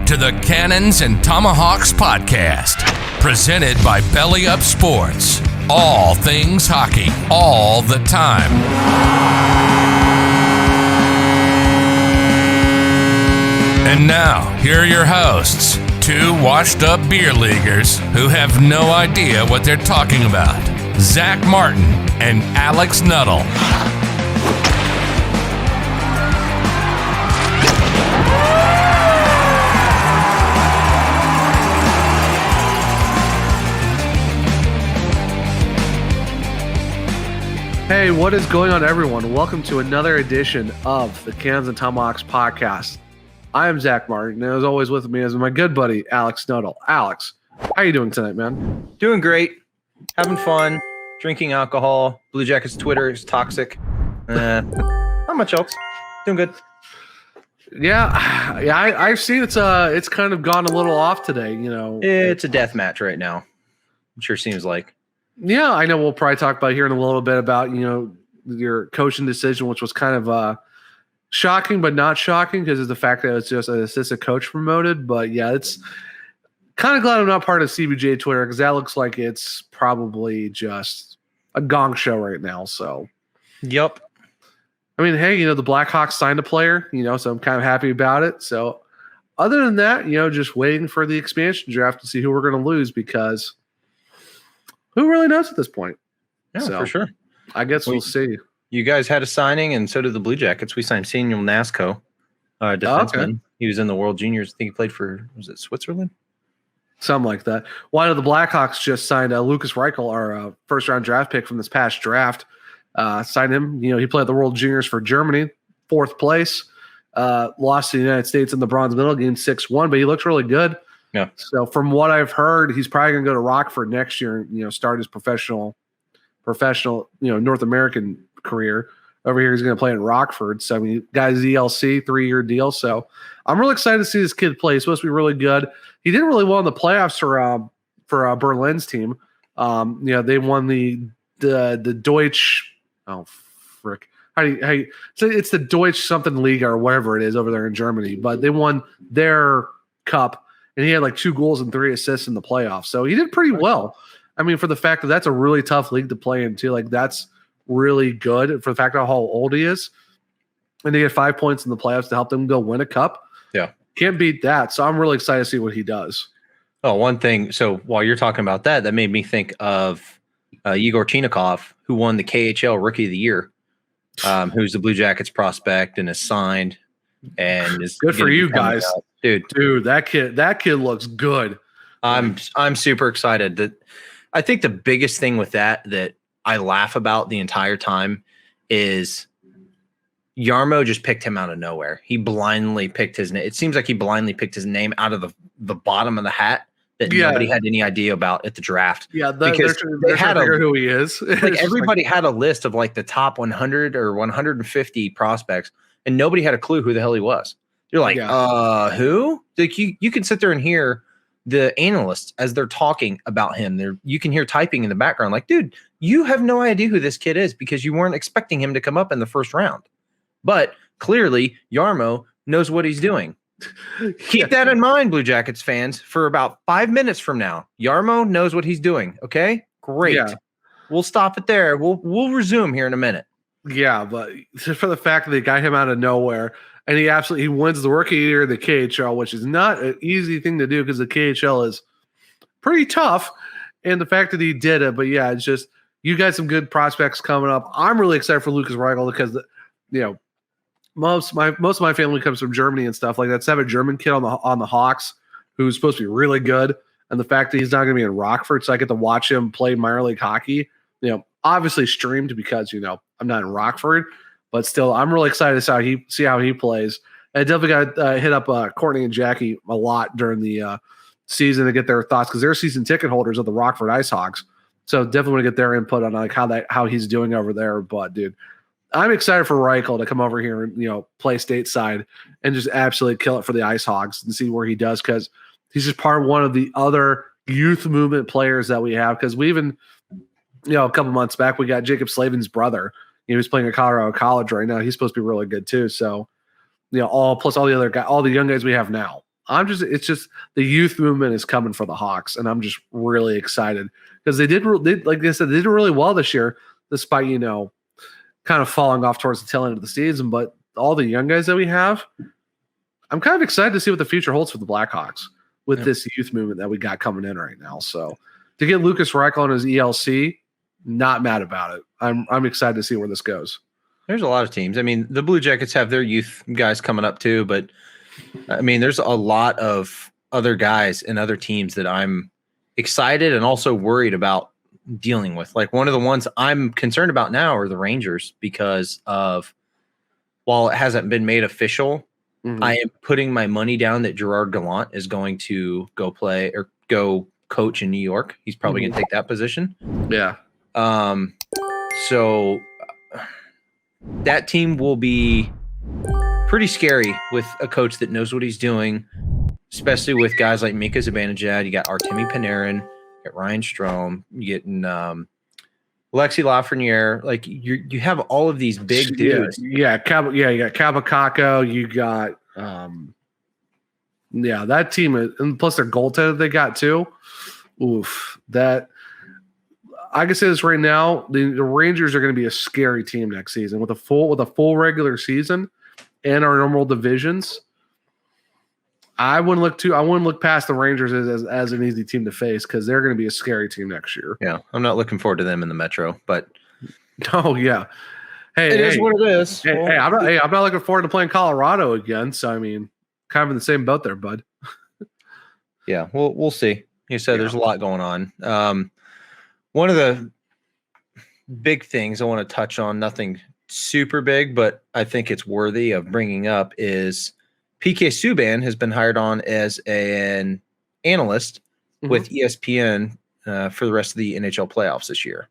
to the Cannons and Tomahawks podcast, presented by Belly Up Sports. All things hockey, all the time. And now, here are your hosts, two washed-up beer leaguers who have no idea what they're talking about, Zach Martin and Alex Nuttall. Hey, what is going on, everyone? Welcome to another edition of the Cannons and Tomahawks podcast. I am Zach Martin, and as always with me is my good buddy, Alex Nuttall. Alex, how you doing tonight, man? Doing great. Having fun. Drinking alcohol. Blue Jackets Twitter is toxic. Not much else. Doing good. Yeah, I've seen it's kind of gone a little off today, you know. It's a death match right now. It sure seems like. Yeah, I know we'll probably talk about here in a little bit about, you know, your coaching decision, which was kind of shocking, but not shocking because of the fact that it's just an assistant coach promoted. But yeah, it's kind of glad I'm not part of CBJ Twitter because that looks like it's probably just a gong show right now. So, yep. I mean, hey, you know, the Blackhawks signed a player, you know, so I'm kind of happy about it. So, other than that, you know, just waiting for the expansion draft to see who we're going to lose because who really knows at this point? Yeah, so, for sure. I guess we'll see. You guys had a signing, and so did the Blue Jackets. We signed Samuel Nasco, defenseman. Okay. He was in the World Juniors. I think he played for, was it Switzerland? Something like that. One of the Blackhawks just signed Lucas Reichel, our first-round draft pick from this past draft. Signed him. You know, he played the World Juniors for Germany, fourth place. Lost to the United States in the bronze medal game 6-1, but he looks really good. Yeah. So from what I've heard, he's probably going to go to Rockford next year and, you know, start his professional, you know, North American career. Over here, he's going to play in Rockford. So, I mean, guy's ELC, 3-year deal. So I'm really excited to see this kid play. He's supposed to be really good. He did really well in the playoffs for Berlin's team. You know, they won the Deutsch. Oh, frick. So it's the Deutsch something Liga or whatever it is over there in Germany. But they won their cup. And he had like 2 goals and 3 assists in the playoffs. So he did pretty well. I mean, for the fact that that's a really tough league to play in too. Like that's really good for the fact of how old he is. And he had 5 points in the playoffs to help them go win a cup. Yeah. Can't beat that. So I'm really excited to see what he does. Oh, one thing. So while you're talking about that, that made me think of Igor Chinakhov, who won the KHL Rookie of the Year, who's the Blue Jackets prospect and is signed. And is good for you guys. Dude, that kid looks good. I'm super excited. That I think the biggest thing with that I laugh about the entire time is Jarmo just picked him out of nowhere. He blindly picked his name. It seems like he blindly picked his name out of the bottom of the hat that nobody had any idea about at the draft. Yeah, because they're trying to figure who he is. Like everybody had a list of like the top 100 or 150 prospects, and nobody had a clue who the hell he was. You're like, who? Like you can sit there and hear the analysts as they're talking about him. You can hear typing in the background. Like, dude, you have no idea who this kid is because you weren't expecting him to come up in the first round. But clearly, Jarmo knows what he's doing. Keep that in mind, Blue Jackets fans. For about 5 minutes from now, Jarmo knows what he's doing. Okay, great. Yeah. We'll stop it there. We'll resume here in a minute. Yeah, but for the fact that they got him out of nowhere. And he wins the Rookie of the Year of the KHL, which is not an easy thing to do because the KHL is pretty tough. And the fact that he did it, but yeah, it's just you got some good prospects coming up. I'm really excited for Lucas Reichel because you know most of my family comes from Germany and stuff like that. So I have a German kid on the Hawks who's supposed to be really good, and the fact that he's not going to be in Rockford, so I get to watch him play minor league hockey. You know, obviously streamed because you know I'm not in Rockford. But still, I'm really excited to see how he plays. I definitely got hit up Courtney and Jackie a lot during the season to get their thoughts because they're season ticket holders of the Rockford IceHogs. So definitely want to get their input on like how he's doing over there. But dude, I'm excited for Reichel to come over here and you know play stateside and just absolutely kill it for the IceHogs and see where he does because he's just part of one of the other youth movement players that we have because we even you know a couple months back we got Jacob Slavin's brother. You know, he's playing at Colorado College right now. He's supposed to be really good too. So, you know, all the young guys we have now. it's just the youth movement is coming for the Hawks, and I'm just really excited because they like I said, they did really well this year, despite kind of falling off towards the tail end of the season. But all the young guys that we have, I'm kind of excited to see what the future holds for the Blackhawks with this youth movement that we got coming in right now. So to get Lucas Reichel on his ELC, not mad about it. I'm excited to see where this goes. There's a lot of teams. I mean, the Blue Jackets have their youth guys coming up too, but I mean, there's a lot of other guys and other teams that I'm excited and also worried about dealing with. Like one of the ones I'm concerned about now are the Rangers because of, while it hasn't been made official, I am putting my money down that Gerard Gallant is going to go play or go coach in New York. He's probably going to take that position. Yeah. So that team will be pretty scary with a coach that knows what he's doing, especially with guys like Mika Zibanejad. You got Artemi Panarin, you got Ryan Strome, you getting Alexi Lafreniere. Like you have all of these big dudes. You got Kabakako. You got that team, and plus their goaltender they got too. Oof, that I can say this right now: the Rangers are going to be a scary team next season with a full regular season and our normal divisions. I wouldn't look past the Rangers as an easy team to face because they're going to be a scary team next year. Yeah, I'm not looking forward to them in the Metro, but yeah. Hey, it is what it is. I'm not looking forward to playing Colorado again. So I mean, kind of in the same boat there, bud. Yeah, we'll see. You said there's a lot going on. One of the big things I want to touch on, nothing super big, but I think it's worthy of bringing up is PK Subban has been hired on as an analyst with ESPN for the rest of the NHL playoffs this year.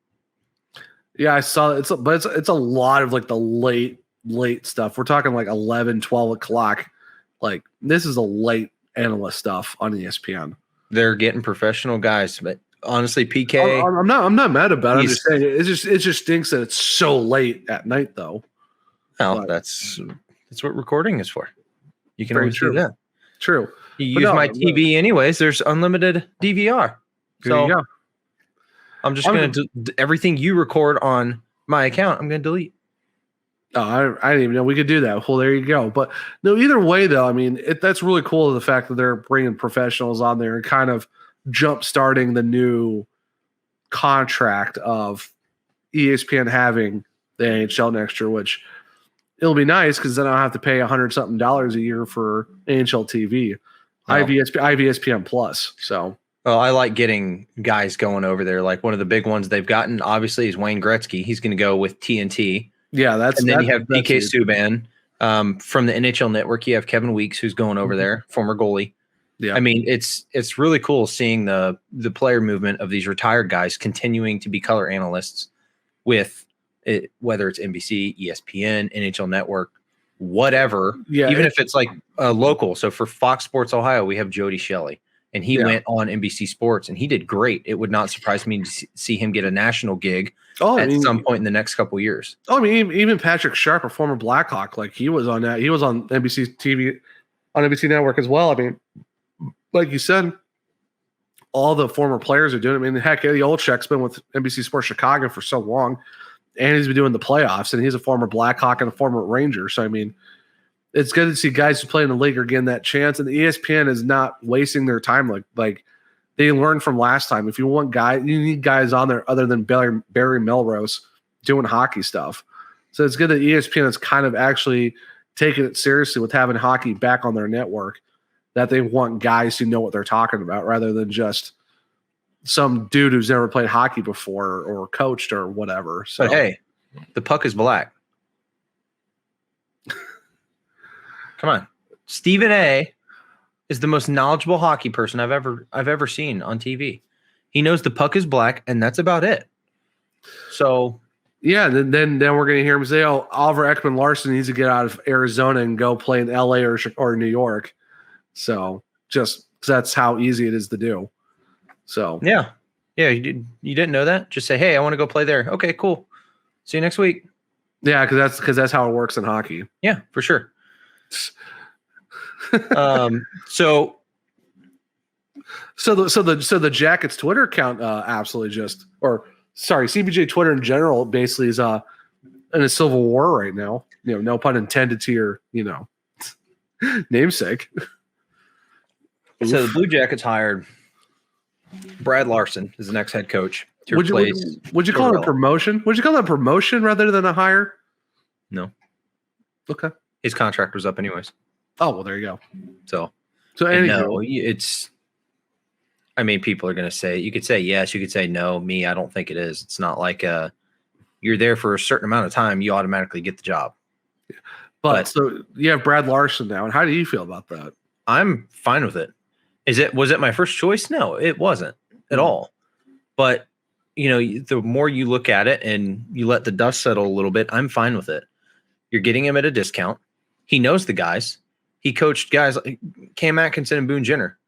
Yeah, I saw it. It's a lot of like the late stuff. We're talking like 11, 12 o'clock. Like this is a late analyst stuff on ESPN. They're getting professional guys, but honestly, PK, I'm not mad about it. I'm just saying it just stinks that it's so late at night though. Well, that's what recording is for. You can always do that. True. You use my TV anyways. There's unlimited DVR. So go. I'm just going to everything you record on my account, I'm going to delete. Oh, I didn't even know we could do that. Well, there you go. But no, either way, though, I mean, that's really cool. The fact that they're bringing professionals on there and kind of jump starting the new contract of ESPN having the NHL next year, which it'll be nice because then I'll have to pay $100-something a year for NHL TV, IVSPN Plus. So, well, I like getting guys going over there. Like one of the big ones they've gotten, obviously, is Wayne Gretzky. He's going to go with TNT. Yeah, and then you have PK Subban from the NHL Network. You have Kevin Weeks, who's going over there, former goalie. Yeah, I mean, it's really cool seeing the player movement of these retired guys continuing to be color analysts with it, whether it's NBC, ESPN, NHL Network, whatever. Yeah, even if it's like local. So for Fox Sports Ohio, we have Jody Shelley, and he went on NBC Sports, and he did great. It would not surprise me to see him get a national gig at some point in the next couple of years. Oh, I mean, even Patrick Sharp, a former Blackhawk, like he was on that. He was on NBC TV, on NBC Network as well. I mean, like you said, all the former players are doing it. I mean, heck, Eddie Olczyk's been with NBC Sports Chicago for so long, and he's been doing the playoffs, and he's a former Blackhawk and a former Ranger. So, I mean, it's good to see guys who play in the league are getting that chance, and the ESPN is not wasting their time. Like they learned from last time. If you want guys, you need guys on there other than Barry Melrose doing hockey stuff. So it's good that ESPN is kind of actually taking it seriously with having hockey back on their network, that they want guys who know what they're talking about rather than just some dude who's never played hockey before or coached or whatever. So, but hey, the puck is black. Come on. Stephen A is the most knowledgeable hockey person I've ever seen on TV. He knows the puck is black, and that's about it. So yeah, then we're gonna hear him say, "Oh, Oliver Ekman-Larsson needs to get out of Arizona and go play in LA or New York." So just that's how easy it is to do. So yeah, you didn't know that? Just say, "Hey, I want to go play there." Okay, cool. See you next week. Yeah, because that's how it works in hockey. Yeah, for sure. So the Jackets Twitter account absolutely CBJ Twitter in general basically is in a civil war right now. No pun intended to your namesake. So the Blue Jackets hired Brad Larson as the next head coach to replace. Would you call it a promotion? Would you call it a promotion rather than a hire? No. Okay. His contract was up anyways. Oh, well, there you go. So anyway, it's. I mean, people are going to say, you could say yes, you could say no. Me, I don't think it is. It's not like you're there for a certain amount of time, you automatically get the job. But so you have Brad Larson now, and how do you feel about that? I'm fine with it. Was it my first choice? No, it wasn't at all. But the more you look at it and you let the dust settle a little bit, I'm fine with it. You're getting him at a discount. He knows the guys. He coached guys like Cam Atkinson and Boone Jenner.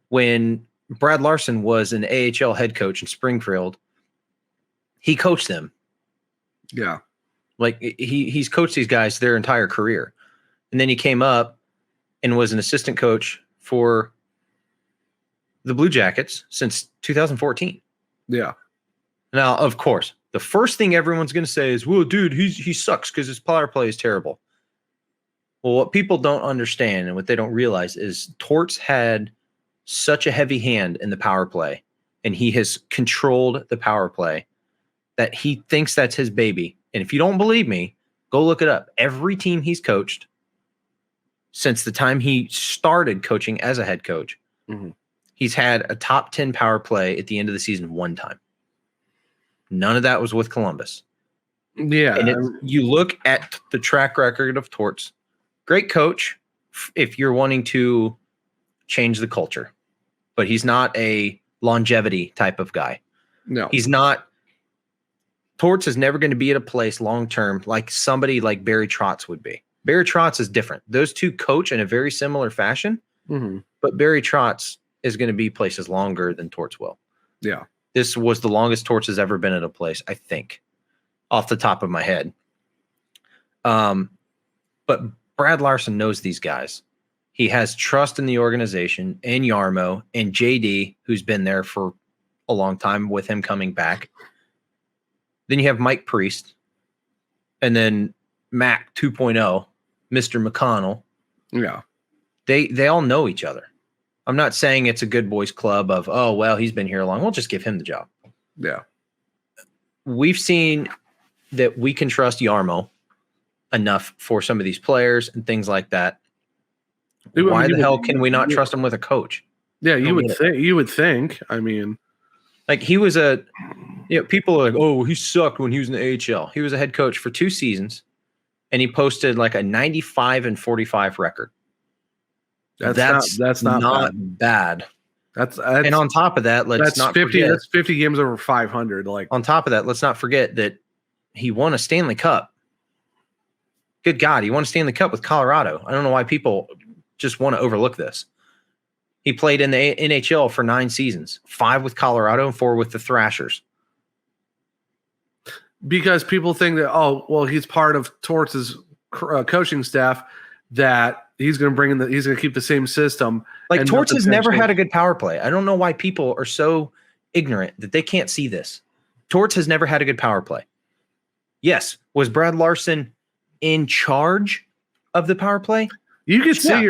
When Brad Larson was an AHL head coach in Springfield, he coached them. Yeah. Like he's coached these guys their entire career. And then he came up and was an assistant coach for the Blue Jackets since 2014. Yeah. Now, of course, the first thing everyone's going to say is, well, dude, he sucks because his power play is terrible. Well, what people don't understand and what they don't realize is Torts had such a heavy hand in the power play, and he has controlled the power play that he thinks that's his baby. And if you don't believe me, go look it up. Every team he's coached since the time he started coaching as a head coach, he's had a top 10 power play at the end of the season one time. None of that was with Columbus. Yeah. And you look at the track record of Torts, great coach if you're wanting to change the culture, but he's not a longevity type of guy. No, he's not. Torts is never going to be at a place long-term like somebody like Barry Trotz would be. Barry Trotz is different. Those two coach in a very similar fashion, but Barry Trotz is going to be places longer than Torts will. Yeah. This was the longest Torts has ever been at a place, I think, off the top of my head. But Brad Larson knows these guys. He has trust in the organization and Yarmo and JD, who's been there for a long time with him coming back. Then you have Mike Priest and then Mac 2.0, Mr. McConnell. Yeah. They all know each other. I'm not saying it's a good boys club of, oh, well, he's been here long. We'll just give him the job. Yeah. We've seen that we can trust Yarmo enough for some of these players and things like that. Why the hell can we not trust him with a coach? Yeah, you would think. I mean, like he was people are like, oh, he sucked when he was in the AHL. He was a head coach for 2 seasons, and he posted like a 95-45 record. That's not bad. That's and on top of that, let's not 50. Forget, that's 50 games over 500. Like on top of that, let's not forget that he won a Stanley Cup. Good God, he won a Stanley Cup with Colorado. I don't know why people just want to overlook this. He played in the NHL for 9 seasons, 5 with Colorado and 4 with the Thrashers. Because people think that, oh, well, he's part of Torts' coaching staff, that he's going to bring in he's going to keep the same system. Like Torts has never had a good power play. I don't know why people are so ignorant that they can't see this. Torts has never had a good power play. Yes, was Brad Larson in charge of the power play? You could say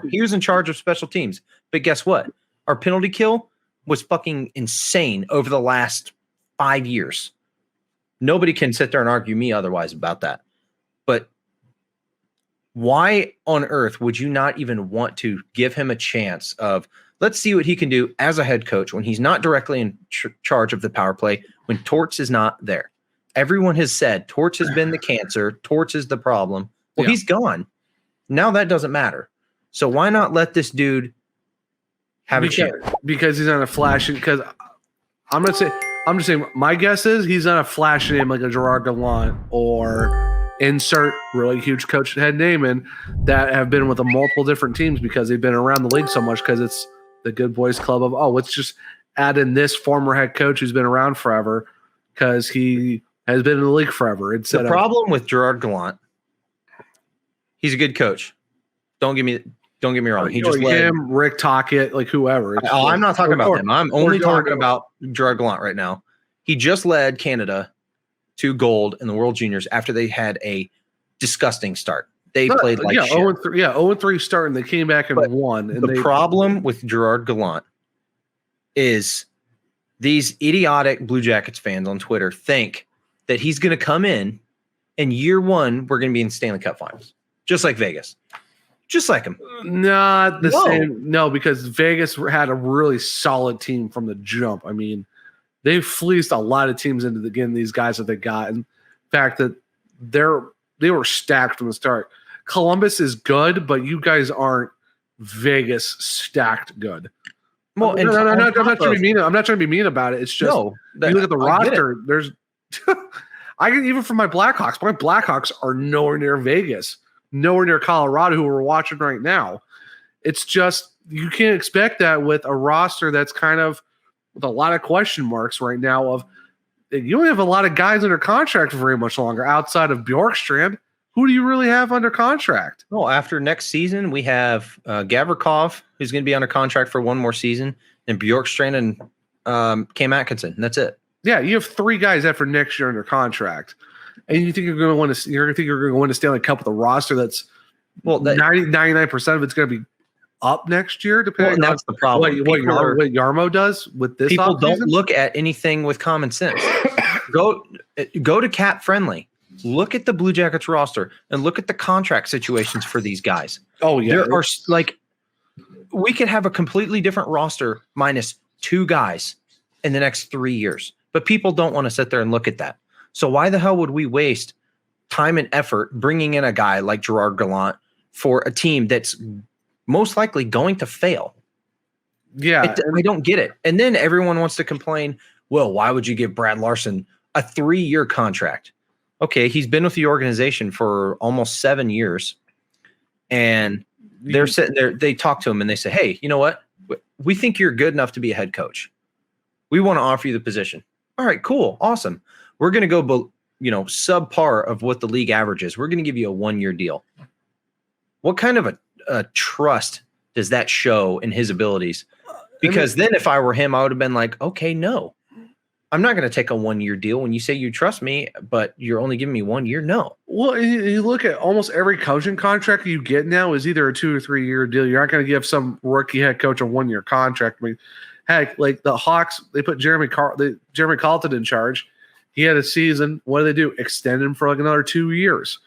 he was in charge of special teams. But guess what? Our penalty kill was fucking insane over the last 5 years. Nobody can sit there and argue me otherwise about that. But why on earth would you not even want to give him a chance of, let's see what he can do as a head coach when he's not directly in charge of the power play, when Torts is not there? Everyone has said Torts has been the cancer. Torts is the problem. Well, he's gone. Now that doesn't matter. So why not let this dude have a chance? Because he's on a flash. Because I'm just saying, my guess is he's on a flash name like a Gerard Gallant or insert really huge coach head name in that have been with multiple different teams because they've been around the league so much, because it's the good boys club of, oh, let's just add in this former head coach who's been around forever because he has been in the league forever. The problem with Gerard Gallant, he's a good coach. Don't get me Don't get me wrong. He just led him, Rick Tocchet, like whoever. I'm not talking about them. I'm only talking about Gerard Gallant right now. He just led Canada to gold in the World Juniors after they had a disgusting start. They played like shit. 0-3 start, and they came back and won. And the problem with Gerard Gallant is these idiotic Blue Jackets fans on Twitter think that he's going to come in and year one, we're going to be in Stanley Cup finals, just like Vegas. Just like him. Not the same. No, because Vegas had a really solid team from the jump. I mean, they fleeced a lot of teams into getting these guys that they got. And the fact that they were stacked from the start. Columbus is good, but you guys aren't Vegas stacked good. Well, I'm not trying to be mean. I'm not trying to be mean about it. It's just you look at the roster. There's, I can even from my Blackhawks. My Blackhawks are nowhere near Vegas, nowhere near Colorado, who we're watching right now. It's just you can't expect that with a roster that's kind of with a lot of question marks right now. Of you don't have a lot of guys under contract for very much longer outside of Bjorkstrand. Who do you really have under contract? Well, after next season, we have Gavrikov, who's going to be under contract for one more season, and Bjorkstrand and Cam Atkinson. That's it. Yeah, you have 3 guys after next year under contract, and you think you're going to win you're going to win a Stanley Cup with a roster that's 99% of it's going to be up next year, depending on that's the problem. What Yarmo does with this. People don't look at anything with common sense. Go to Cap Friendly. Look at the Blue Jackets roster and look at the contract situations for these guys. Oh, yeah. There are we could have a completely different roster minus 2 guys in the next 3 years, but people don't want to sit there and look at that. So why the hell would we waste time and effort bringing in a guy like Gerard Gallant for a team that's most likely going to fail? Yeah. I don't get it. And then everyone wants to complain, well, why would you give Brad Larson a 3-year contract? Okay, he's been with the organization for almost 7 years, and they're sitting there. They talk to him and they say, "Hey, you know what? We think you're good enough to be a head coach. We want to offer you the position." All right, cool, awesome. We're going to go, subpar of what the league average is. We're going to give you a 1-year deal. What kind of a trust does that show in his abilities? Because then, if I were him, I would have been like, "Okay, no." I'm not going to take a 1-year deal when you say you trust me, but you're only giving me 1 year. No. Well, you look at almost every coaching contract you get now is either a 2 or 3 year deal. You're not going to give some rookie head coach a 1-year contract. I mean, heck, like the Hawks, they put Jeremy Colleton in charge. He had a season. What do they do? Extend him for like another 2 years.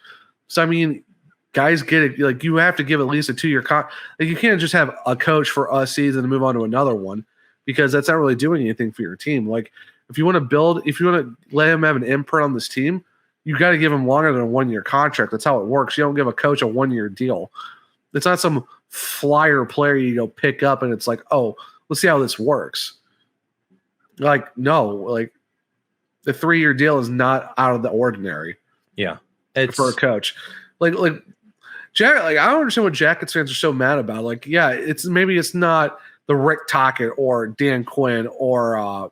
So, I mean, guys get it. Like, you have to give at least a 2-year contract. Like, you can't just have a coach for a season and move on to another one, because that's not really doing anything for your team. Like, if you want to let him have an imprint on this team, you got to give him longer than a 1-year contract. That's how it works. You don't give a coach a 1-year deal. It's not some flyer player you go pick up and it's like, oh, let's see how this works. Like, no, like the 3-year deal is not out of the ordinary. Yeah, it's for a coach. Like Jack. Like, I don't understand what Jackets fans are so mad about. Like, yeah, it's not the Rick Tocchet or Dan Quinn or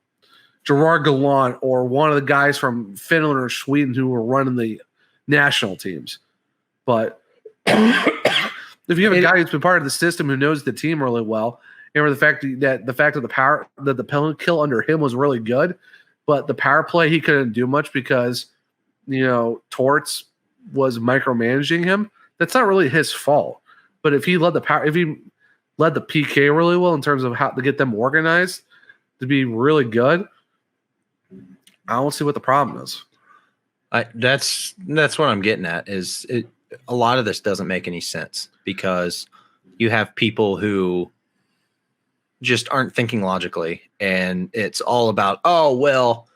Gerard Gallant or one of the guys from Finland or Sweden who were running the national teams. But if you have a guy who's been part of the system who knows the team really well, and the fact that the penalty kill under him was really good, but the power play he couldn't do much because Torts was micromanaging him. That's not really his fault. But if he led the PK really well in terms of how to get them organized to be really good, I don't see what the problem is. That's what I'm getting at. A lot of this doesn't make any sense because you have people who just aren't thinking logically, and it's all about, oh well,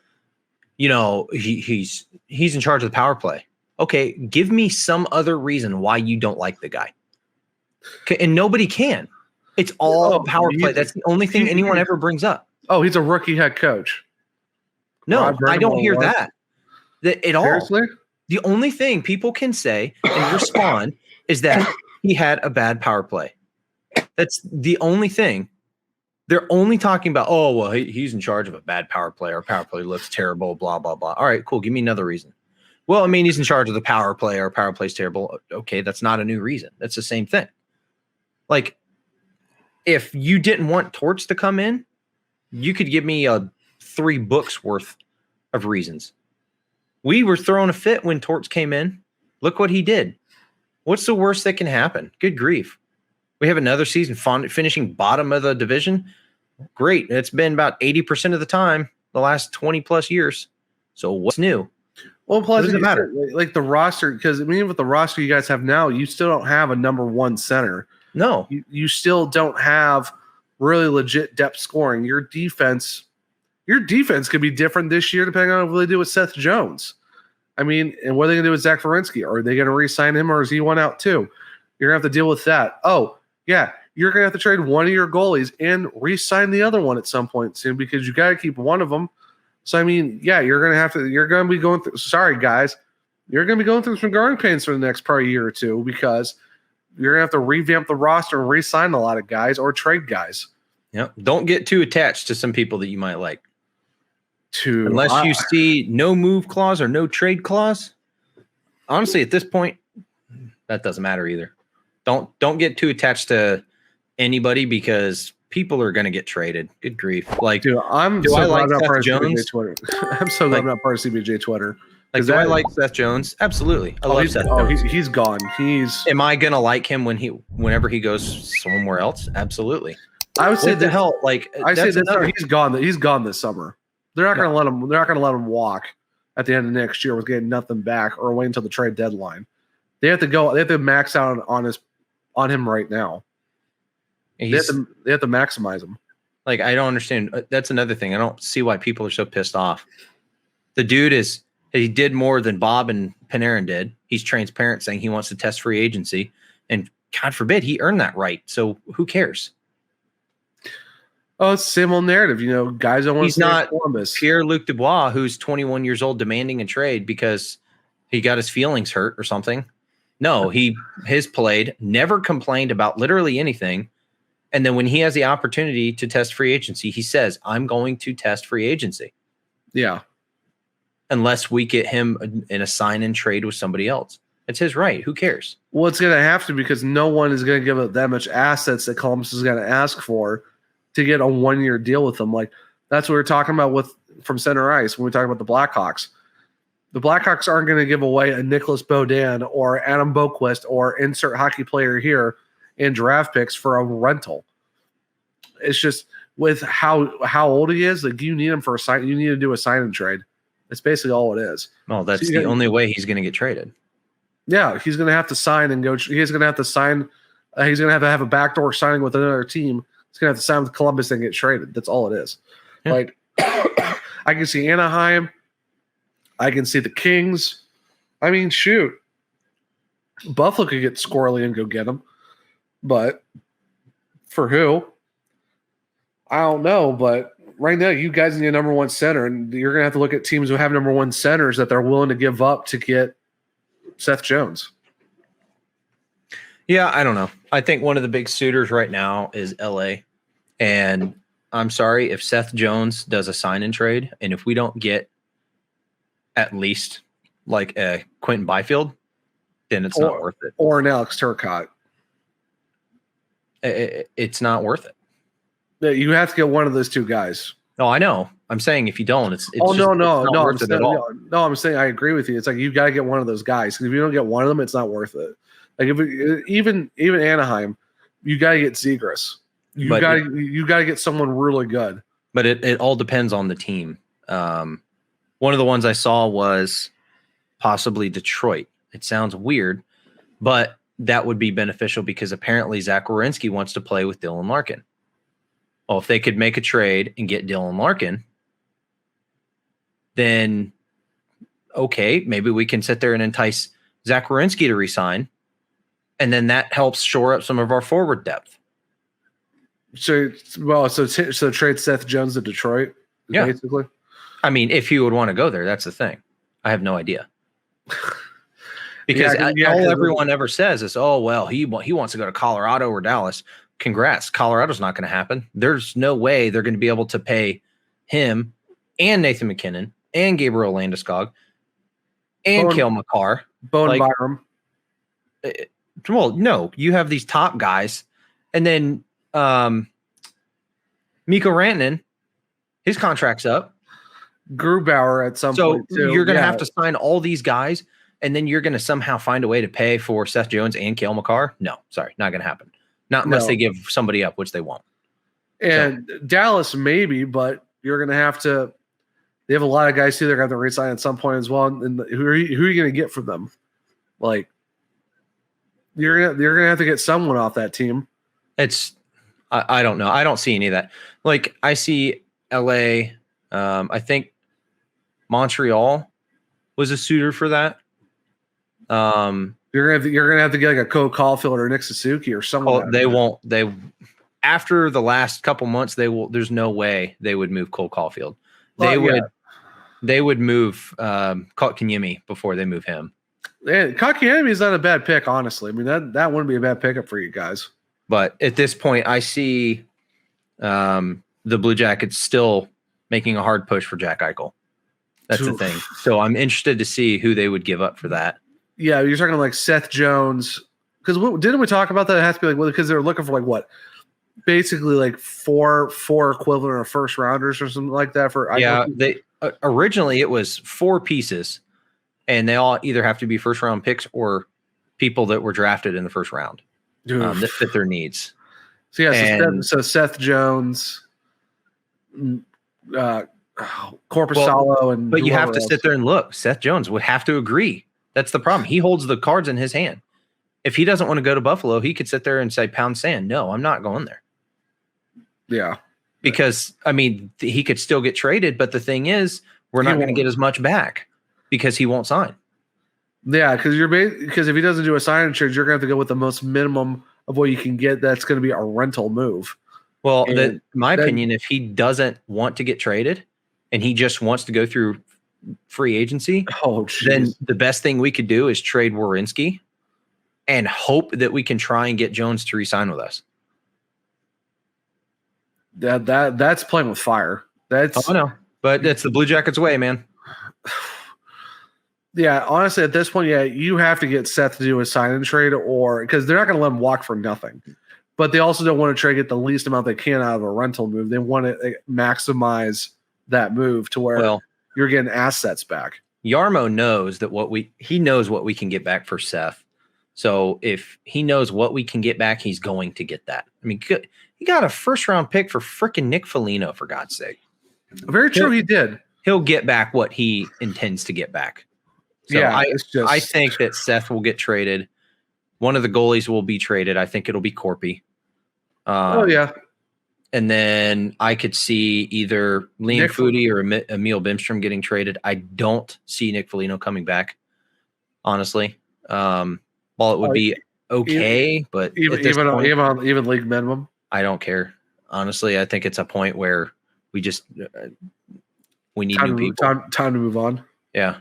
he's in charge of the power play. Okay, give me some other reason why you don't like the guy. Okay, and nobody can. It's all power play. That's the only thing anyone ever brings up. Oh, he's a rookie head coach. No, I don't hear that at all. Seriously? The only thing people can say and respond is that he had a bad power play. That's the only thing. They're only talking about, oh, well, he's in charge of a bad power play. Our power play looks terrible, blah, blah, blah. All right, cool. Give me another reason. Well, I mean, he's in charge of the power play. Our power play's terrible. Okay, that's not a new reason. That's the same thing. Like, if you didn't want Torts to come in, you could give me 3 books worth of reasons. We were throwing a fit when Torts came in. Look what he did. What's the worst that can happen? Good grief. We have another season finishing bottom of the division. Great. It's been about 80% of the time the last 20 plus years. So what's new? Well, plus, what does it matter? Like the roster, because I mean, with the roster you guys have now, you still don't have a number 1 center. No. You still don't have really legit depth scoring. Your defense could be different this year depending on what they do with Seth Jones. I mean, and what are they going to do with Zach Werenski? Are they going to re-sign him, or is he one out too? You're going to have to deal with that. Oh, yeah, you're going to have to trade one of your goalies and re-sign the other one at some point soon because you got to keep one of them. So, I mean, yeah, you're going to be going through, sorry, guys, you're going to be going through some growing pains for the next probably year or two because you're going to have to revamp the roster and re-sign a lot of guys or trade guys. Yep. Don't get too attached to some people that you might like. Unless you see no move clause or no trade clause. Honestly, at this point, that doesn't matter either. Don't get too attached to anybody because people are going to get traded. Good grief! Like, dude, I'm so glad I'm not part of CBJ Twitter. I'm so glad I'm not part of CBJ Twitter. Like, do I like Seth Jones? Absolutely, I love Seth Jones. He's gone. Am I going to like him whenever he goes somewhere else? Absolutely. I would say the hell. Like, I say this summer, he's gone. He's gone this summer. They're not going to let him. They're not going to let him walk at the end of next year with getting nothing back or wait until the trade deadline. They have to go. They have to max out on him right now. They have to maximize him. Like, I don't understand. That's another thing. I don't see why people are so pissed off. The dude he did more than Bob and Panarin did. He's transparent, saying he wants to test free agency, and God forbid he earned that right. So who cares? Oh, it's the same old narrative. You know, guys don't want He's to stay not Columbus. Pierre-Luc Dubois, who's 21 years old, demanding a trade because he got his feelings hurt or something. No, his played, never complained about literally anything. And then when he has the opportunity to test free agency, he says, I'm going to test free agency. Yeah. Unless we get him in a sign and trade with somebody else. It's his right. Who cares? Well, it's going to have to because no one is going to give up that much assets that Columbus is going to ask for to get a 1-year deal with them. Like, that's what we were talking about from center ice when we talk about the Blackhawks. The Blackhawks aren't going to give away a Nicholas Beaudin or Adam Boquist or insert hockey player here in draft picks for a rental. It's just with how old he is, like you need him for a sign. You need to do a sign and trade. That's basically all it is. Well, that's the only way he's going to get traded. Yeah, he's going to have to sign and go. He's going to have to sign. He's going to have a backdoor signing with another team. He's going to have to sign with Columbus and get traded. That's all it is. Yeah. Like, I can see Anaheim. I can see the Kings. I mean, shoot. Buffalo could get squirrely and go get him. But for who? I don't know. But right now, you guys need a number 1 center, and you're going to have to look at teams who have number 1 centers that they're willing to give up to get Seth Jones. Yeah, I don't know. I think one of the big suitors right now is LA. And I'm sorry if Seth Jones does a sign and trade, and if we don't get at least like a Quentin Byfield, then it's not worth it. Or an Alex Turcotte. It's not worth it. You have to get one of those 2 guys. No, I know. I'm saying if you don't, it's not worth it at all. No, I'm saying I agree with you. It's like you got to get one of those guys. Because if you don't get one of them, it's not worth it. Like even Anaheim, you got to get Zegras. You got to get someone really good. But it all depends on the team. One of the ones I saw was possibly Detroit. It sounds weird, but that would be beneficial because apparently Zach Werenski wants to play with Dylan Larkin. Well, if they could make a trade and get Dylan Larkin, then okay, maybe we can sit there and entice Zach Werenski to resign, and then that helps shore up some of our forward depth. So trade Seth Jones to Detroit, basically. I mean, if he would want to go there, that's the thing. I have no idea. Because all everyone ever says is, oh, well, he wants to go to Colorado or Dallas. Congrats. Colorado's not going to happen. There's no way they're going to be able to pay him and Nathan McKinnon and Gabriel Landeskog and Cale Makar. Byram. Well, no, you have these top guys And then Mikko Rantanen, his contract's up. Grubauer at some point too. So you're going to have to sign all these guys, and then you're going to somehow find a way to pay for Seth Jones and Cale Makar? No, sorry, not going to happen. Not unless they give somebody up, which they won't. And Dallas maybe, but you're going to have to. They have a lot of guys too. They're going to have to resign at some point as well. And who are you going to get from them? Like you're going to have to get someone off that team. I don't know. I don't see any of that. Like I see LA. I think Montreal was a suitor for that. You're gonna have to get like a Cole Caulfield or Nick Suzuki or someone. Oh, they won't. They after the last couple months, they will. There's no way they would move Cole Caulfield. They would move Kotkaniemi before they move him. Yeah, Kotkaniemi is not a bad pick, honestly. I mean that wouldn't be a bad pickup for you guys. But at this point, I see the Blue Jackets still making a hard push for Jack Eichel. That's the thing. So I'm interested to see who they would give up for that. Yeah, you're talking like Seth Jones. Because didn't we talk about that? It has to be like because they're looking for like what, basically like four equivalent of first rounders or something like that for. Yeah, they originally it was 4 pieces, and they all either have to be first round picks or people that were drafted in the first round that fit their needs. So yeah, so Seth Jones, Korpisalo, but you have to sit there and look. Seth Jones would have to agree. That's the problem. He holds the cards in his hand. If he doesn't want to go to Buffalo, he could sit there and say, pound sand. No, I'm not going there. Yeah. Because, I mean, he could still get traded. But the thing is, we're not going to get as much back because he won't sign. Yeah, because if he doesn't do a sign and trade, you're going to have to go with the most minimum of what you can get. That's going to be a rental move. Well, in my opinion, if he doesn't want to get traded and he just wants to go through free agency, then the best thing we could do is trade Werenski and hope that we can try and get Jones to re-sign with us. That's playing with fire. I know, but that's the Blue Jackets way, man. Yeah, honestly, at this point, you have to get Seth to do a sign and trade, or because they're not going to let him walk for nothing. But they also don't want to try to get the least amount they can out of a rental move. They want to maximize that move to where you're getting assets back. Yarmo knows that he knows what we can get back for Seth. So if he knows what we can get back, he's going to get that. I mean, he got a first round pick for freaking Nick Foligno, for God's sake. Very true. He did. He'll get back what he intends to get back. So I think that Seth will get traded. One of the goalies will be traded. I think it'll be Corpy. And then I could see either Liam Foudy or Emil Bimstrom getting traded. I don't see Nick Foligno coming back, honestly. While it would be okay, but even league minimum, I don't care. Honestly, I think it's a point where we just we need new people. Time to move on. Yeah,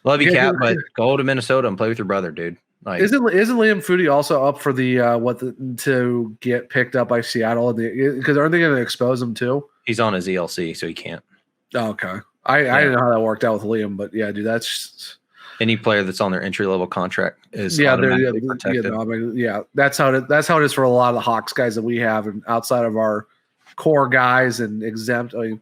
love you, Cap, but go to Minnesota and play with your brother, dude. Like, isn't Liam Foudy also up for to get picked up by Seattle? Because aren't they going to expose him too? He's on his ELC, so he can't. Oh, okay, I didn't know how that worked out with Liam, but yeah, dude, that's any player that's on their entry level contract is automatically protected. That's how it is for a lot of the Hawks guys that we have, and outside of our core guys and exempt. I mean,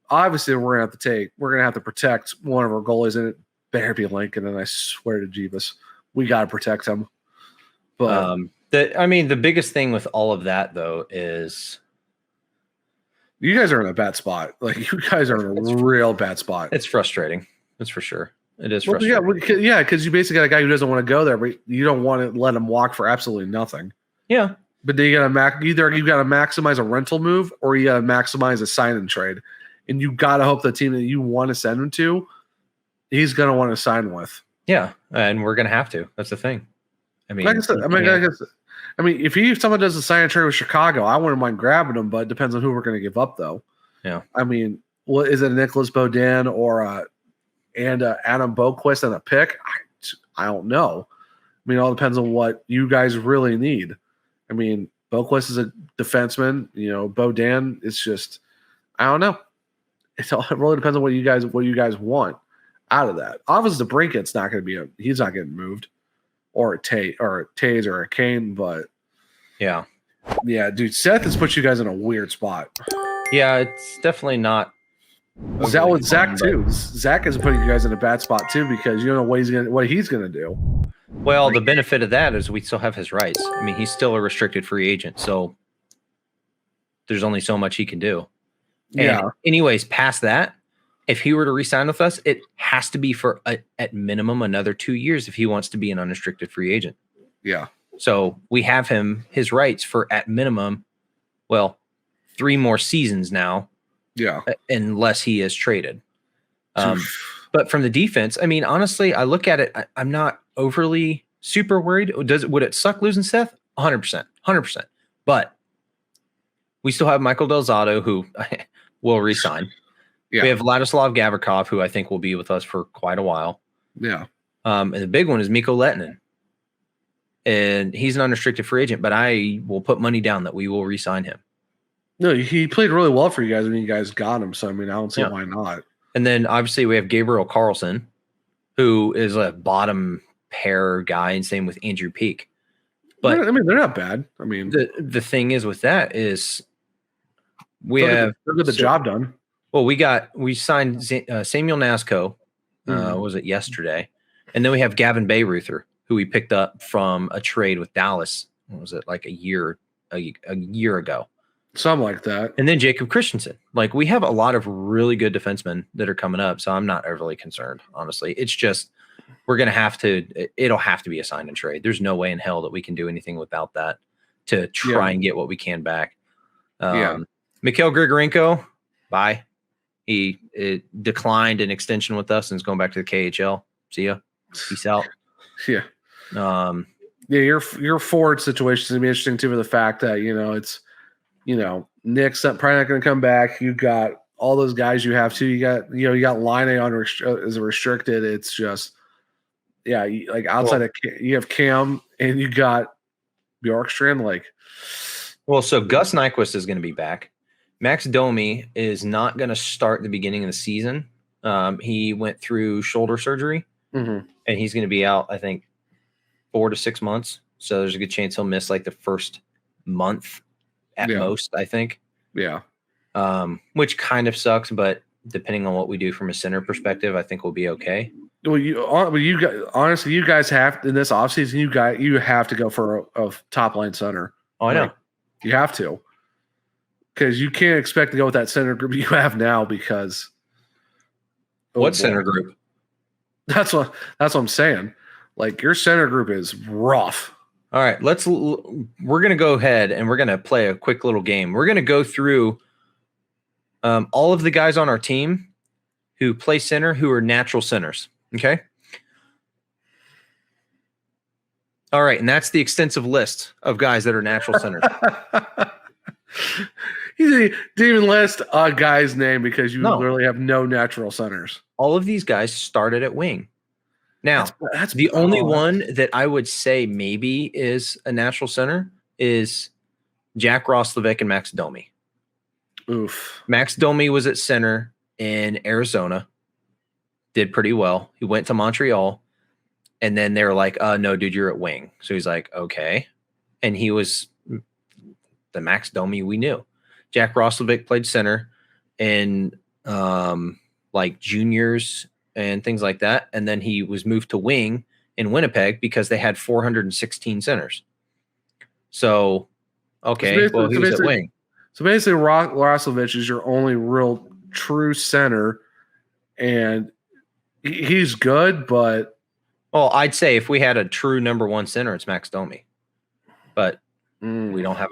obviously we're gonna have to protect one of our goalies, and it better be Lincoln. And I swear to Jeebus, we got to protect him. But the biggest thing with all of that though is you guys are in a bad spot. Like you guys are in a real bad spot. It's frustrating. That's for sure. It is frustrating. Yeah, because you basically got a guy who doesn't want to go there, but you don't want to let him walk for absolutely nothing. Yeah. But then you got to maximize a rental move, or you got to maximize a sign and trade, and you got to hope the team that you want to send him to, he's going to want to sign with. Yeah, and we're going to have to. That's the thing. I mean, if someone does a sign and trade with Chicago, I wouldn't mind grabbing him, but it depends on who we're going to give up, though. Yeah. I mean, is it Nicholas Beaudin or Adam Boquist and a pick? I don't know. I mean, it all depends on what you guys really need. I mean, Boquist is a defenseman. Beaudin is just, I don't know. It really depends on what you guys want out of that. Obviously, the Brinket's not going to be he's not getting moved, or a Taze or a Kane. But Yeah. Yeah, dude, Seth has put you guys in a weird spot. Yeah, it's definitely not. Is that with Zach too? Zach is putting you guys in a bad spot too because you don't know what he's gonna do. Well, the benefit of that is we still have his rights. I mean, he's still a restricted free agent, so there's only so much he can do. And anyways, past that, if he were to re-sign with us, it has to be for at minimum another 2 years if he wants to be an unrestricted free agent. Yeah. So we have his rights for at minimum, 3 more seasons now. Yeah. Unless he is traded. But from the defense, I mean, honestly, I look at it, I'm not overly super worried. Would it suck losing Seth? 100%. 100%. But we still have Michael Delzato, who will resign. Yeah. We have Vladislav Gavrikov, who I think will be with us for quite a while. Yeah. And the big one is Mikko Lehtinen. And he's an unrestricted free agent, but I will put money down that we will re-sign him. No, he played really well for you guys when you guys got him. So, I mean, I don't see why not. And then, obviously, we have Gabriel Carlson, who is a bottom pair guy, and same with Andrew Peak. But I mean, they're not bad. I mean, the thing is with that is they'll get the job done. Well, we signed Samuel Nasco, was it yesterday? And then we have Gavin Bayruther, who we picked up from a trade with Dallas. What was it, like a year ago? Something like that. And then Jacob Christensen. Like, we have a lot of really good defensemen that are coming up, so I'm not overly concerned, honestly. It's just it'll have to be a sign and trade. There's no way in hell that we can do anything without that to try and get what we can back. Mikhail Grigorenko, bye. He declined an extension with us and is going back to the KHL. See ya. Peace out. Yeah. Your forward situation is going to be interesting too, for the fact that, it's, Nick's probably not going to come back. You got all those guys you have too. You got Line as a restricted. It's just, outside of, you have Cam and you got Bjorkstrand. So Gus Nyquist is going to be back. Max Domi is not going to start the beginning of the season. He went through shoulder surgery, and he's going to be out, I think, 4 to 6 months. So there's a good chance he'll miss the first month at most, I think. Yeah. Which kind of sucks, but depending on what we do from a center perspective, I think we'll be okay. Well, you guys have in this offseason, you have to go for a top line center. Oh, I know. You have to, because you can't expect to go with that center group you have now. Because center group? That's what I'm saying. Your center group is rough. All right, we're going to go ahead and we're going to play a quick little game. We're going to go through all of the guys on our team who play center, who are natural centers. Okay. All right. And that's the extensive list of guys that are natural centers. You didn't even list a guy's name because you literally have no natural centers. All of these guys started at wing. Now, that's the only one that I would say maybe is a natural center is Jack Roslovic and Max Domi. Oof. Max Domi was at center in Arizona. Did pretty well. He went to Montreal. And then they were like, no, dude, you're at wing. So he's like, okay. And he was the Max Domi we knew. Jack Roslovic played center in juniors and things like that. And then he was moved to wing in Winnipeg because they had 416 centers. So, okay, he was at wing. So basically, Roslovic is your only real true center, and he's good, but... Well, I'd say if we had a true number one center, it's Max Domi. But we don't have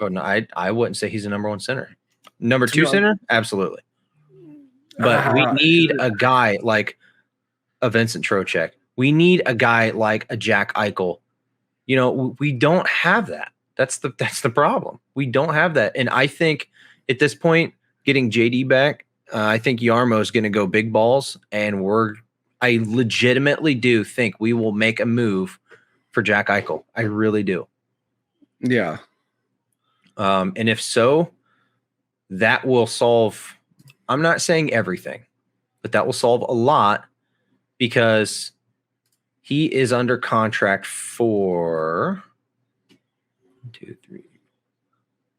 I wouldn't say he's a number one center. Number two center? Absolutely. But we need a guy like a Vincent Trocheck. We need a guy like a Jack Eichel. We don't have that. That's the problem. We don't have that. And I think at this point, getting JD back, I think Yarmo is going to go big balls, and I legitimately do think we will make a move for Jack Eichel. I really do. Yeah. And if so, that will solve, I'm not saying everything, but that will solve a lot, because he is under contract for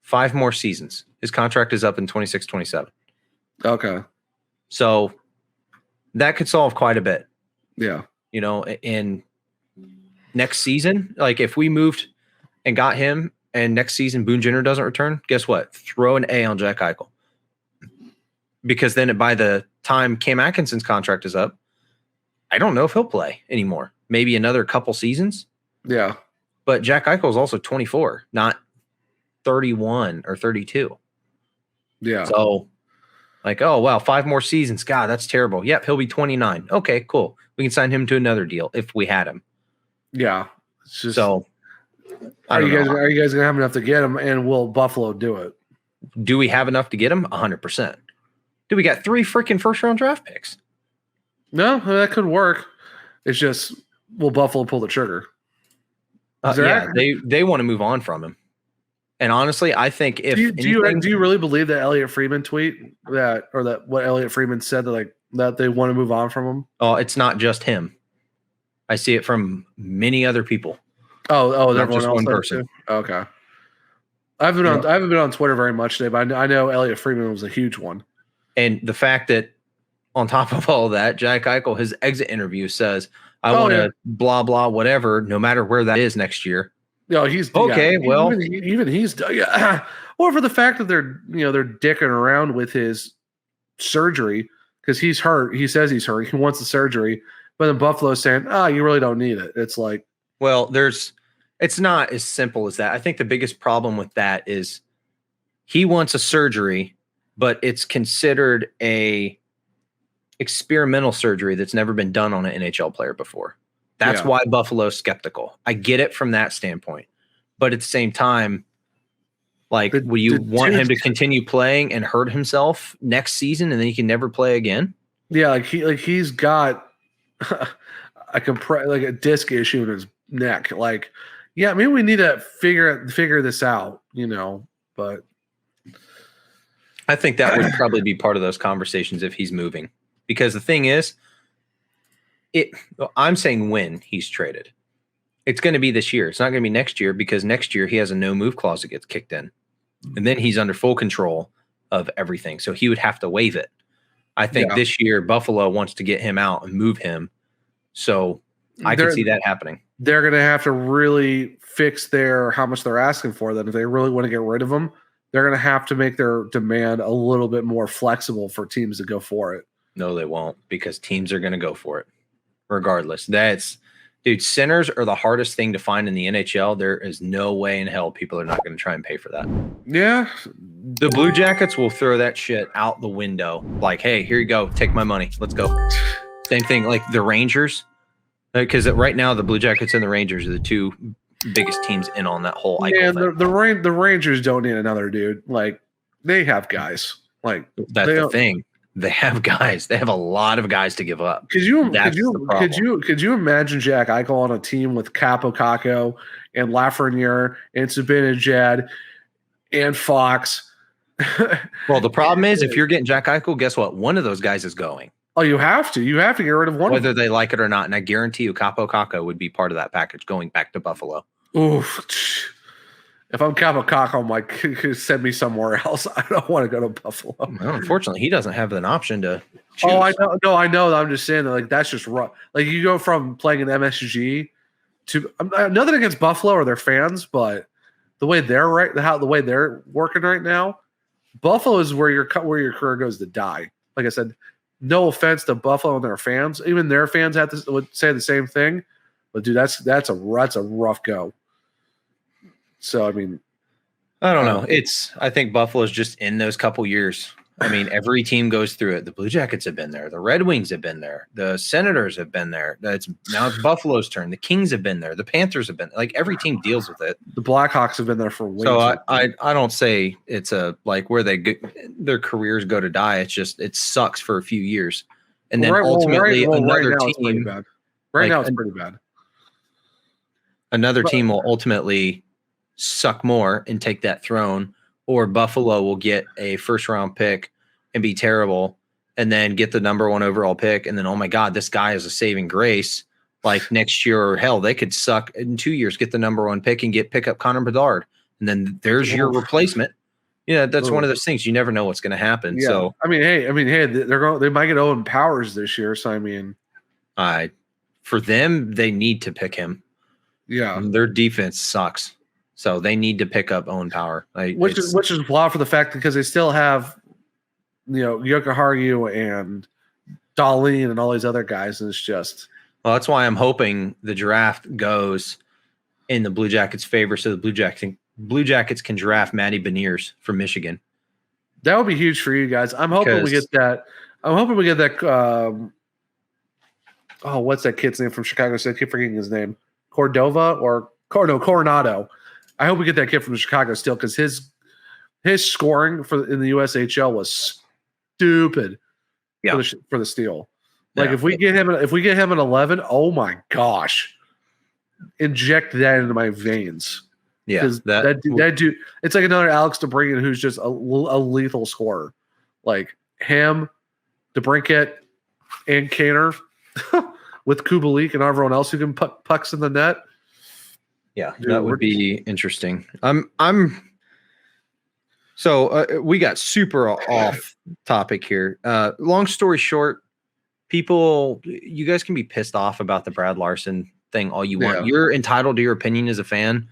5 more seasons. His contract is up in 26, 27. Okay. So that could solve quite a bit. Yeah. You know, in next season, like if we moved and got him and next season Boone Jenner doesn't return, guess what? Throw an A on Jack Eichel. Because then by the time Cam Atkinson's contract is up, I don't know if he'll play anymore. Maybe another couple seasons. Yeah. But Jack Eichel is also 24, not 31 or 32. Yeah. So like, oh, wow, 5 more seasons. God, that's terrible. Yep, he'll be 29. Okay, cool. We can sign him to another deal if we had him. Yeah. It's just, so are you guys going to have enough to get him, and will Buffalo do it? Do we have enough to get him? 100%. Dude, we got 3 freaking first-round draft picks. No, that could work. It's just, will Buffalo pull the trigger? Yeah, they want to move on from him. And honestly, I think if do you really believe that Elliot Friedman tweet that what Elliot Friedman said that they want to move on from him? Oh, it's not just him. I see it from many other people. Oh, not just one person. Too? Okay. I haven't been on Twitter very much today, but I know Elliot Friedman was a huge one. And the fact that on top of all that, Jack Eichel, his exit interview says, I want to blah, blah, whatever, no matter where that is next year. No, he's okay. Well, even he's or for the fact that they're dicking around with his surgery because he's hurt. He says he's hurt. He wants the surgery, but then Buffalo's saying, you really don't need it. It's like, well, it's not as simple as that. I think the biggest problem with that is he wants a surgery, but it's considered a experimental surgery that's never been done on an NHL player before. That's why Buffalo's skeptical. I get it from that standpoint. But at the same time, like, will you want him to continue playing and hurt himself next season and then he can never play again? Yeah, he's got a disc issue in his neck. Like, yeah, maybe we need to figure this out, but I think that would probably be part of those conversations if he's moving. Because the thing is, I'm saying when he's traded. It's going to be this year. It's not going to be next year because next year he has a no-move clause that gets kicked in. And then he's under full control of everything. So he would have to waive it. I think this year Buffalo wants to get him out and move him. So I can see that happening. They're going to have to really fix how much they're asking for them. If they really want to get rid of him, they're going to have to make their demand a little bit more flexible for teams to go for it. No, they won't, because teams are going to go for it regardless. Dude, centers are the hardest thing to find in the NHL. There is no way in hell people are not going to try and pay for that. Yeah. The Blue Jackets will throw that shit out the window. Like, hey, here you go. Take my money. Let's go. Same thing like the Rangers. Because right now the Blue Jackets and the Rangers are the 2 biggest teams in on that whole Eichel thing. The Rangers don't need another dude. Like, they have guys. Like, that's the thing. They have guys. They have a lot of guys to give up. Could you imagine Jack Eichel on a team with Capo Caco and Lafreniere and Zibanejad and Fox? Well, the problem is if you're getting Jack Eichel, guess what? One of those guys is going. Oh, you have to. You have to get rid of one. Whether they like it or not. And I guarantee you Capo Caco would be part of that package going back to Buffalo. Oof. If I'm Capo Caco, I'm like, send me somewhere else. I don't want to go to Buffalo. Well, unfortunately, he doesn't have an option to choose. Oh, I know. No, I know. I'm just saying that, like, that's just rough. Like, you go from playing in MSG to nothing against Buffalo or their fans, but the way they're working right now, Buffalo is where your career goes to die. Like I said, no offense to Buffalo and their fans. Even their fans would say the same thing. But dude, that's a rough go. So, I mean, I don't know. I think Buffalo's just in those couple years. I mean, every team goes through it. The Blue Jackets have been there. The Red Wings have been there. The Senators have been there. Now it's Buffalo's turn. The Kings have been there. The Panthers have been like every team deals with it. The Blackhawks have been there for weeks. So I don't say it's where their careers go to die. It's just it sucks for a few years, and then ultimately another team. Right now it's pretty bad. Another team will ultimately suck more and take that throne, or Buffalo will get a first round pick and be terrible and then get the number 1 overall pick. And then, oh my God, this guy is a saving grace. Like next year, or hell, they could suck in 2 years, get the number 1 pick and pick up Connor Bedard. and then there's your replacement. Yeah, that's one of those things. You never know what's going to happen. Yeah. So hey, they might get Owen Powers this year. So for them, they need to pick him. Yeah, their defense sucks, so they need to pick up Owen Power. Which is wild for the fact because they still have, Yuka Haru and Darlene and all these other guys, and it's just. Well, that's why I'm hoping the draft goes in the Blue Jackets' favor, so the Blue Jackets can draft Matty Beniers from Michigan. That would be huge for you guys. I'm hoping we get that. What's that kid's name from Chicago? So I keep forgetting his name. Coronado. I hope we get that kid from Chicago still because his scoring in the USHL was stupid. Yeah. For the steal. Like if we get him at 11, oh my gosh, inject that into my veins. Yeah, that dude. It's like another Alex DeBrincat who's just a lethal scorer. Like him, DeBrincat, and Kaner with Kubalik and everyone else who can put pucks in the net. Yeah, dude, that would be interesting. So we got super off topic here. Long story short, you guys can be pissed off about the Brad Larson thing all you want. You're entitled to your opinion as a fan,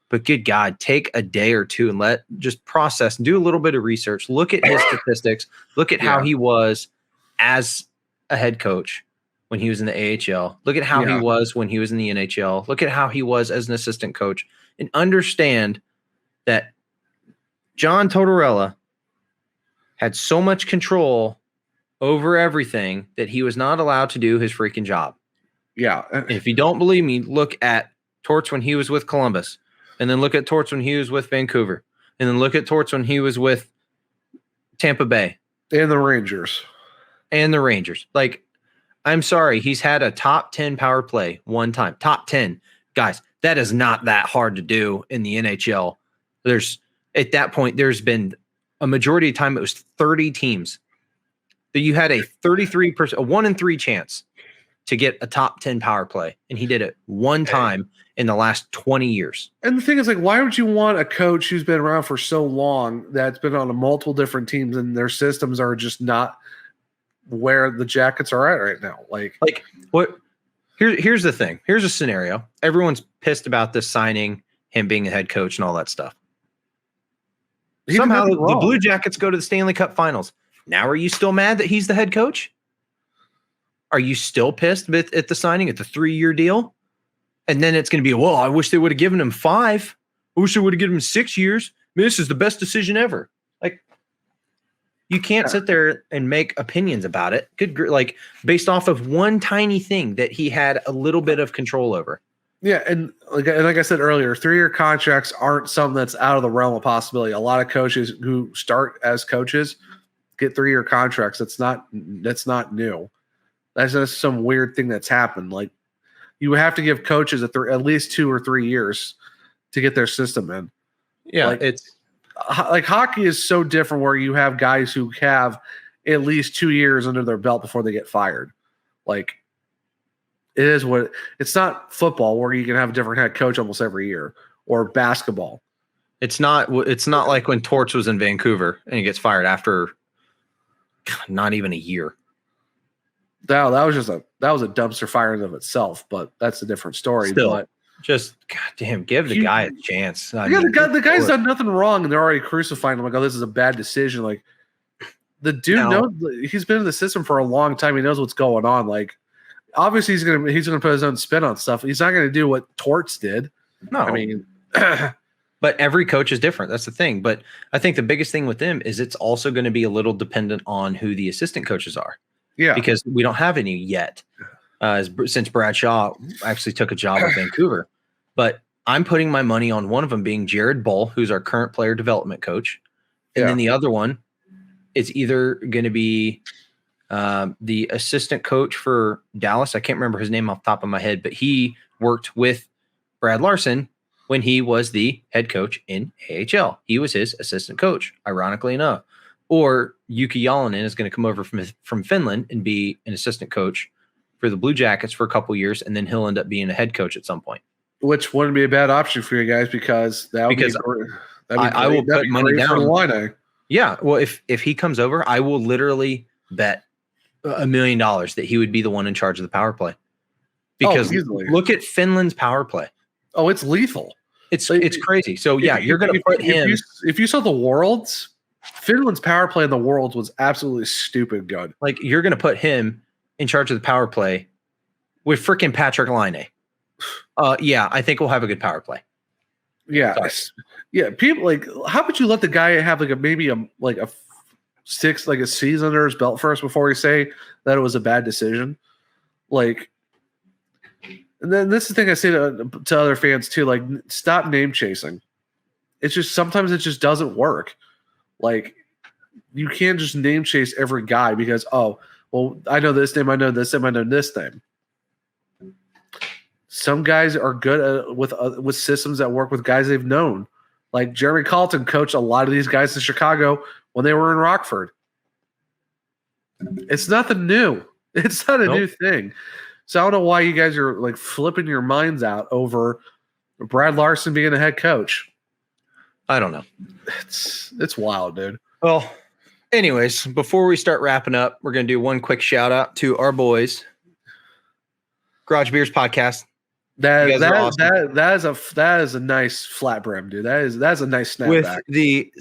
but good God, take a day or two and just process and do a little bit of research. Look at his statistics. Look at how he was as a head coach when he was in the AHL. Look at how he was when he was in the NHL. Look at how he was as an assistant coach, and understand that John Tortorella had so much control over everything that he was not allowed to do his freaking job. Yeah. And if you don't believe me, look at Torts when he was with Columbus, and then look at Torts when he was with Vancouver, and then look at Torts when he was with Tampa Bay. And the Rangers. Like, I'm sorry, he's had a top 10 power play one time. Top 10. Guys, that is not that hard to do in the NHL. At that point, there's been a majority of time, it was 30 teams that you had a 33%, a 1 in 3 chance to get a top 10 power play. And he did it one time in the last 20 years. And the thing is, like, why would you want a coach who's been around for so long that's been on multiple different teams and their systems are just not where the Jackets are at right now? Like what? Here's the thing. Here's a scenario. Everyone's pissed about this signing, him being a head coach and all that stuff. Somehow the Blue Jackets go to the Stanley Cup Finals. Now, are you still mad that he's the head coach? Are you still pissed at the signing, at the 3-year deal? And then it's going to be, well, I wish they would have given him 5. I wish they would have given him 6 years. I mean, this is the best decision ever. Like, you can't sit there and make opinions about it. Like, based off of one tiny thing that he had a little bit of control over. Yeah, and like I said earlier, 3-year contracts aren't something that's out of the realm of possibility. A lot of coaches who start as coaches get 3-year contracts. That's not new. That's just some weird thing that's happened. Like, you have to give coaches at least 2 or 3 years to get their system in. Yeah, like, it's like hockey is so different where you have guys who have at least 2 years under their belt before they get fired. Like, it is what it's not football where you can have a different head coach almost every year, or basketball. It's not like when Torts was in Vancouver and he gets fired after not even a year. That was a dumpster fire in of itself, but that's a different story. Still, but just goddamn, give the guy a chance. The guy's done nothing wrong, and they're already crucifying him. Like, oh, this is a bad decision. Like, the dude knows, he's been in the system for a long time. He knows what's going on. Like, obviously, he's gonna put his own spin on stuff. He's not gonna do what Torts did. No, I mean, but every coach is different. That's the thing. But I think the biggest thing with them is it's also going to be a little dependent on who the assistant coaches are. Yeah, because we don't have any yet. Since Bradshaw actually took a job with Vancouver, but I'm putting my money on one of them being Jared Bull, who's our current player development coach, and then the other one is either going to be the assistant coach for Dallas. I can't remember his name off the top of my head, but he worked with Brad Larson when he was the head coach in AHL. He was his assistant coach, ironically enough. Or Yuki Jalonen is going to come over from Finland and be an assistant coach for the Blue Jackets for a couple years, and then he'll end up being a head coach at some point. Which wouldn't be a bad option for you guys because that would be I will put money down. Line. Yeah. Well, if he comes over, I will literally bet $1 million that he would be the one in charge of the power play. Because look at Finland's power play. Oh, it's lethal. It's crazy. So yeah, you're going to put him. If you saw the Worlds, Finland's power play in the Worlds was absolutely stupid good. Like you're going to put him in charge of the power play with freaking Patrick Laine. Yeah, I think we'll have a good power play. Yeah, yeah. People like, how would you let the guy have maybe a season under his belt first before you say that it was a bad decision? Like, and then this is the thing I say to other fans too. Like, stop name chasing. It's just sometimes it just doesn't work. Like, you can't just name chase every guy because I know this name, I know this name, I know this name. Some guys are good with systems that work with guys they've known. Like Jeremy Colleton coached a lot of these guys in Chicago when they were in Rockford. It's nothing new. It's not a new thing. So I don't know why you guys are like flipping your minds out over Brad Larson being a head coach. I don't know. It's wild, dude. Well, anyways, before we start wrapping up, we're going to do one quick shout out to our boys, Garage Beers Podcast. That is a nice flat brim, dude. That's a nice snapback with the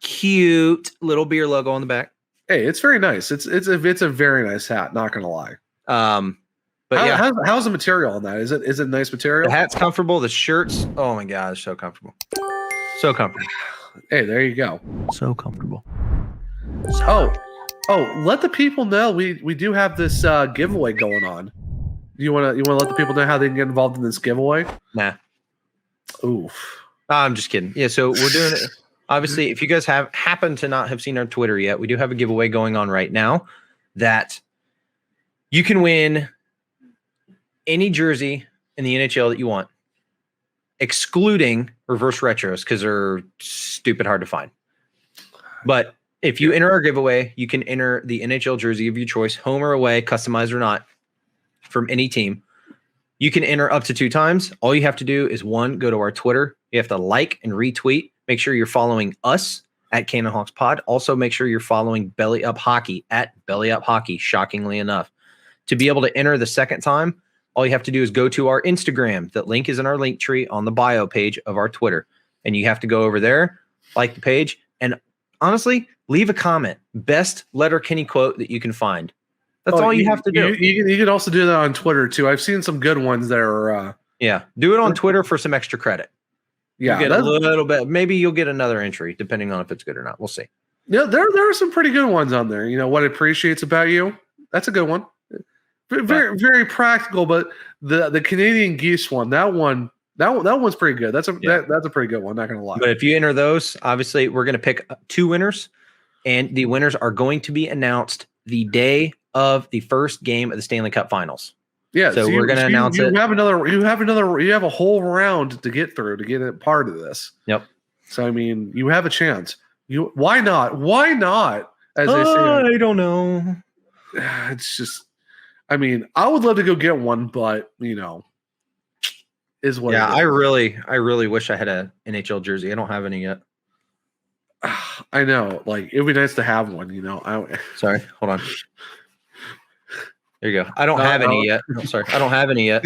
cute little beer logo on the back. Hey, it's very nice. It's a very nice hat. Not gonna lie. But how's the material on that? Is it nice material? The hat's comfortable. The shirts, oh my god, they're so comfortable. So comfortable. Hey, there you go. So comfortable. Let the people know we do have this giveaway going on. You want to let the people know how they can get involved in this giveaway? Nah. Oof. I'm just kidding. Yeah, so we're doing it. Obviously, if you guys happen to not have seen our Twitter yet, we do have a giveaway going on right now that you can win any jersey in the NHL that you want, excluding reverse retros because they're stupid hard to find. But if you enter our giveaway, you can enter the NHL jersey of your choice, home or away, customized or not, from any team. You can enter up to 2 times. All you have to do is 1, go to our Twitter. You have to like and retweet. Make sure you're following us at Cannon Hawks Pod. Also, make sure you're following Belly Up Hockey at Belly Up Hockey, shockingly enough. To be able to enter the second time, all you have to do is go to our Instagram. That link is in our link tree on the bio page of our Twitter. And you have to go over there, like the page, and honestly, leave a comment. Best Letterkenny quote that you can find. That's all you have to do. You can also do that on Twitter too. I've seen some good ones that are. Do it on Twitter for some extra credit. Yeah, get a little bit. Maybe you'll get another entry depending on if it's good or not. We'll see. Yeah, there are some pretty good ones on there. You know what appreciates about you? That's a good one. Very very practical, but the Canadian Geese one, that one's pretty good. That's a pretty good one. Not gonna lie. But if you enter those, obviously we're gonna pick 2 winners, and the winners are going to be announced the day of the first game of the Stanley Cup Finals. Yeah, so we're going to announce it. You have a whole round to get through to get a part of this. Yep. So I mean, you have a chance. Why not? Why not? As they say, I don't know. It's just, I mean, I would love to go get one, but is what. Yeah, I really wish I had a NHL jersey. I don't have any yet. I know, like it'd be nice to have one. Sorry, hold on. There you go. I don't have any yet. I'm sorry, I don't have any yet.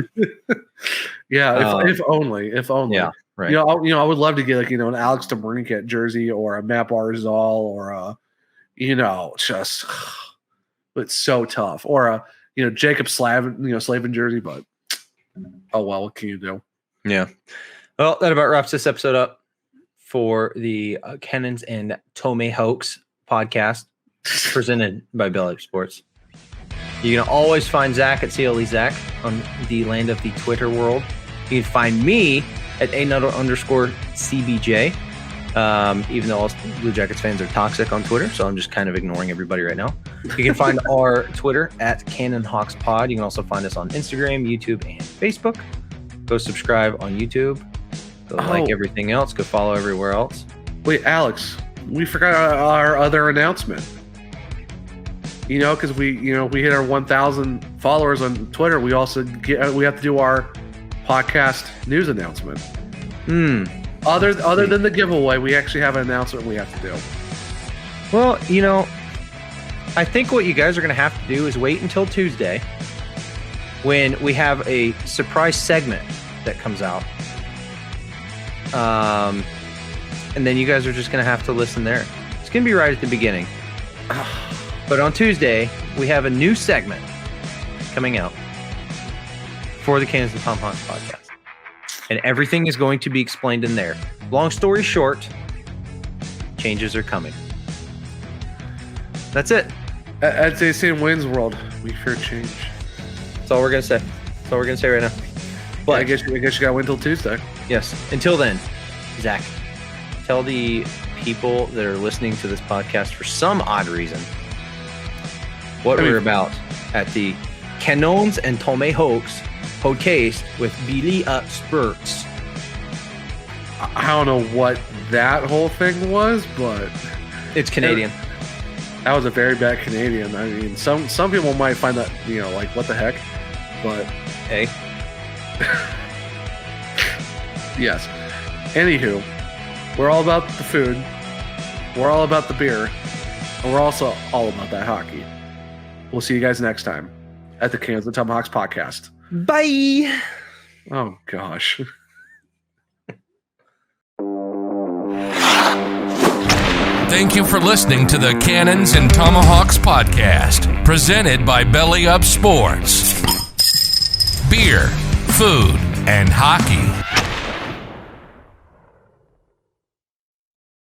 Yeah, if only. Yeah, right. I would love to get an Alex DeBrincat jersey or a Matt Barzal or a, just it's so tough, or a Jacob Slavin jersey, but oh well, what can you do? Yeah. Well, that about wraps this episode up for the Cannons and Tomahawks podcast presented by Belly Up Sports. You can always find Zach at CLE Zach on the land of the Twitter world. You can find me at _CBJ, even though all Blue Jackets fans are toxic on Twitter, so I'm just kind of ignoring everybody right now. You can find our Twitter at Cannon Hawks Pod. You can also find us on Instagram, YouTube, and Facebook. Go subscribe on YouTube. Go like everything else. Go follow everywhere else. Wait, Alex, we forgot our other announcement. Because we hit our 1,000 followers on Twitter. We also we have to do our podcast news announcement. Other than the giveaway, we actually have an announcement we have to do. Well, you know, I think what you guys are going to have to do is wait until Tuesday when we have a surprise segment that comes out. And then you guys are just going to have to listen there. It's going to be right at the beginning. But on Tuesday, we have a new segment coming out for the Cannons and Tomahawks podcast. And everything is going to be explained in there. Long story short, changes are coming. That's it. As they say in Wayne's World, we fear change. That's all we're going to say. That's all we're going to say right now. But I guess you got to wait until Tuesday. Yes. Until then, Zach, tell the people that are listening to this podcast for some odd reason what we're about at the Cannons and Tomahawks podcast with Billy Spurts. I don't know what that whole thing was, but it's Canadian. That was a very bad Canadian. I mean, some people might find that, you know, like, what the heck, but hey. Yes. Anywho, we're all about the food. We're all about the beer. And we're also all about that hockey. We'll see you guys next time at the Cannons and Tomahawks podcast. Bye. Oh, gosh. Thank you for listening to the Cannons and Tomahawks podcast, presented by Belly Up Sports. Beer, food, and hockey.